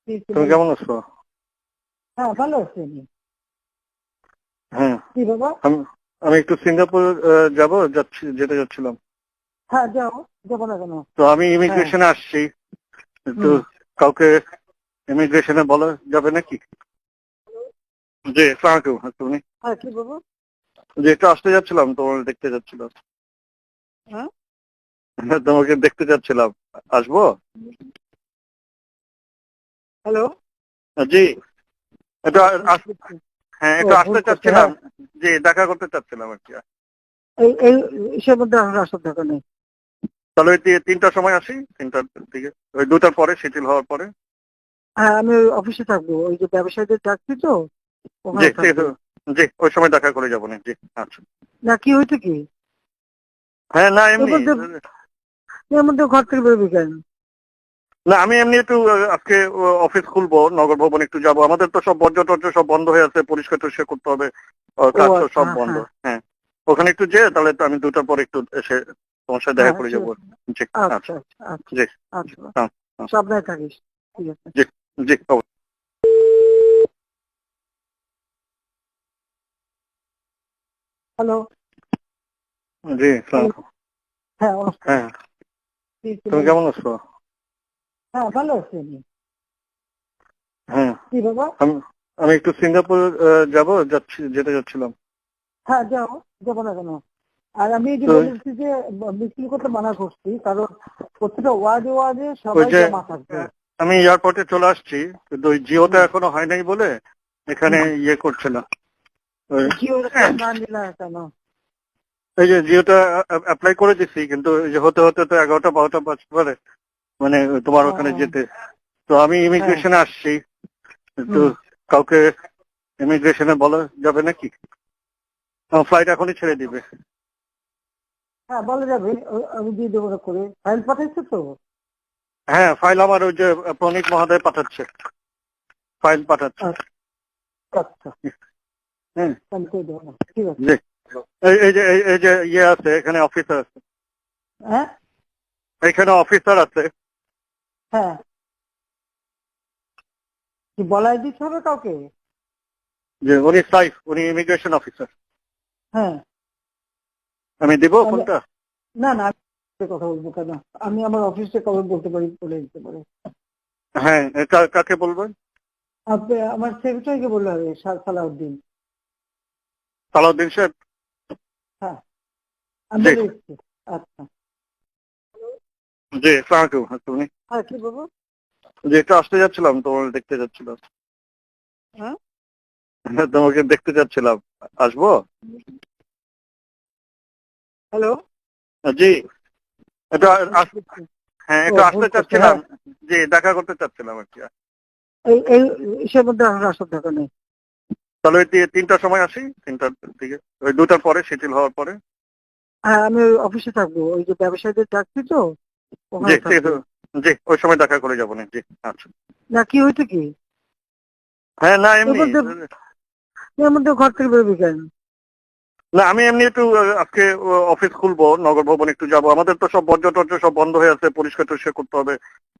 তুমি কেমন আছো? হ্যাঁ, ভালো আছি আমি। হ্যাঁ, কি বাবা? আমি আমি একটু সিঙ্গাপুর যেতে যাচ্ছিলাম। হ্যাঁ, যাও। যাবো না কেন? তো আমি হ্যাঁ। ইমিগ্রেশনে আসছি। একটু হুম। কাউকে ইমিগ্রেশনে বলা যাবে নাকি? যে আসসালামু আলাইকুম, তুমি হ্যাঁ, কি বাবা? যে একটু আসতে যাচ্ছিলাম, তোমার দেখতে যাচ্ছিলাম। হ্যাঁ। তোমাকে দেখতে যাচ্ছিলাম, আসবো? হ্যালো। জি, একটু হ্যাঁ, ও, একটু ভুল আসতে করছে। চাচ্ছিলাম। হ্যাঁ, জি, দেখা করতে চাচ্ছিলাম আর কি। এই এই ইসের মধ্যে এখন আসার দরকার নেই। তাহলে ওই 3টার সময় আসি, 3টার দিকে, ওই 2টার পরে, শিথিল হওয়ার পরে। হ্যাঁ, আমি ওই অফিসে থাকবো, ওই যে ব্যবসায়ীদের ডাকছি তো, জি, ওখানে থাকবো। জি, ওই সময় দেখা করে যাবো না। জি, আচ্ছা। না, কি হয়েছে কি? হ্যাঁ, না এর এমনি। মধ্যে এর মধ্যে ঘর থেকে বেরোবি কেন? না, আমি এমনি একটু আজকে অফিস খুলবো, নগর ভবন একটু যাব। আমাদের তো সব বর্জ্য টর্জ্য সব বন্ধ হয়ে আছে, পরিষ্কার টরিষ্কার করতে হবে। ও কাজ তো আচ্ছা, সব হ্যাঁ বন্ধ। হ্যাঁ হ্যাঁ, ওখানে একটু তাহলে তো আমি 2টার পরে একটু এসে তোমার সাথে দেখা হ্যাঁ, করে ঠিক যাবো। আছে। জি, আচ্ছা আচ্ছা। আচ্ছা আচ্ছা জি, আচ্ছা। হ্যাঁ, হ্যাঁ, সাবধানে থাকিস। ঠিক আছে। জি, জি, অবশ্যই। হ্যালো। জি, আসসালামু হ্যালো। আলাইকুম। হ্যাঁ, নমস্কার। হ্যাঁ, কি তুমি ছিলেন? কেমন আছো? হ্যাঁ, ভালো আছি আমি। হ্যাঁ, কি বাবা? আমি আমি একটু সিঙ্গাপুর যেতে যাচ্ছিলাম। হ্যাঁ, যাও। যাবো না কেন? আর আমি এই যে তো বলেছি যে মিছিল করতে মানা করছি, কারণ প্রত্যেকটা ওয়ার্ডে ওয়ার্ডে ওই সবাই যে জমা থাকবে। আমি এয়ারপোর্টে চলে আসছি, কিন্তু ওই জিওটা হুম। এখনো হয় নাই বলে এখানে হুম। ইয়ে করছে না। ওই জিও রেকর্ড না নিলে কেন? এই যে জিওটা অ্যাপ্লাই করে দিচ্ছি, কিন্তু এই যে হতে হতে তো 11টা 12টা বাজতে পারে, মানে তোমার ও, ওখানে যেতে। তো আমি হ্যাঁ। ইমিগ্রেশনে আসছি। একটু হুম। কাউকে ইমিগ্রেশনে বলা যাবে নাকি? ফ্লাইট এখনই ছেড়ে দিবে। হ্যাঁ, বলা যাবে। আমি দিয়ে দেবো করে। ফাইল পাঠাইছো তো? হ্যাঁ, ফাইল আমার ওই যে প্রণীত মহোদয় পাঠাচ্ছে, ফাইল পাঠাচ্ছে। আচ্ছা আচ্ছা, হ্যাঁ, আমি করে দেবো না। ঠিক আছে। জি। এই যে ইয়ে আছে, এখানে অফিসার আছে, হ্যাঁ এখানে অফিসার আছে। হ্যাঁ, কি বলাই দিতে হবে কাউকে? যে উনি ইমিগ্রেশন অফিসার। হ্যাঁ, আমি দিব তাহলে ফোনটা। না না, আমি কথা বলবো কেন? আমি আমার অফিসে কাউকে বলতে পারি, বলে দিতে পারে। হ্যাঁ, কাকে বলবেন? আপনি আমার সেক্রেটারিকে বললে হবে, সালাউদ্দিন। সালাউদ্দিন সাহেব। হ্যাঁ, আমি জি, বলে দিচ্ছি। আচ্ছা। জি, আসসালামু আলাইকুম, তুমি হ্যাঁ, কি বলবো? যে একটু আসতে যাচ্ছিলাম, তোমার দেখতে যাচ্ছিলাম। হ্যাঁ। তোমাকে দেখতে যাচ্ছিলাম, আসবো? হ্যালো। জি, একটু হ্যাঁ, ও, একটু ভুল আসতে করছে। চাচ্ছিলাম। হ্যাঁ, জি, দেখা করতে চাচ্ছিলাম আর কি। এই ইসের মধ্যে এখন আসার দরকার নেই। তাহলে ওই 3টার সময় আসি, 3টার দিকে, ওই 2টার পরে, শিথিল হওয়ার পরে। হ্যাঁ, আমি ওই অফিসে থাকবো, ওই যে ব্যবসায়ীদের ডাকছি তো, জি, ওখানে থাকবো। জি, ওই সময় দেখা করে যাবো না। জি, আচ্ছা। না, কি হয়েছে কি? হ্যাঁ, না এর এমনি। মধ্যে এর মধ্যে ঘর থেকে বেরোবি কেন? না, আমি এমনি একটু আজকে অফিস খুলবো, নগর ভবন একটু যাব। আমাদের তো সব বর্জ্য টর্জ্য সব বন্ধ হয়ে আছে, পরিষ্কার টরিষ্কার করতে হবে।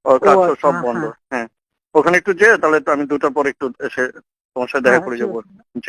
ও কাজ তো আচ্ছা, সব বন্ধ। হ্যাঁ হ্যাঁ, ওখানে একটু তাহলে তো আমি 2টার পরে একটু এসে তোমার সাথে দেখা হ্যাঁ, করে ঠিক যাবো। আছে। জি।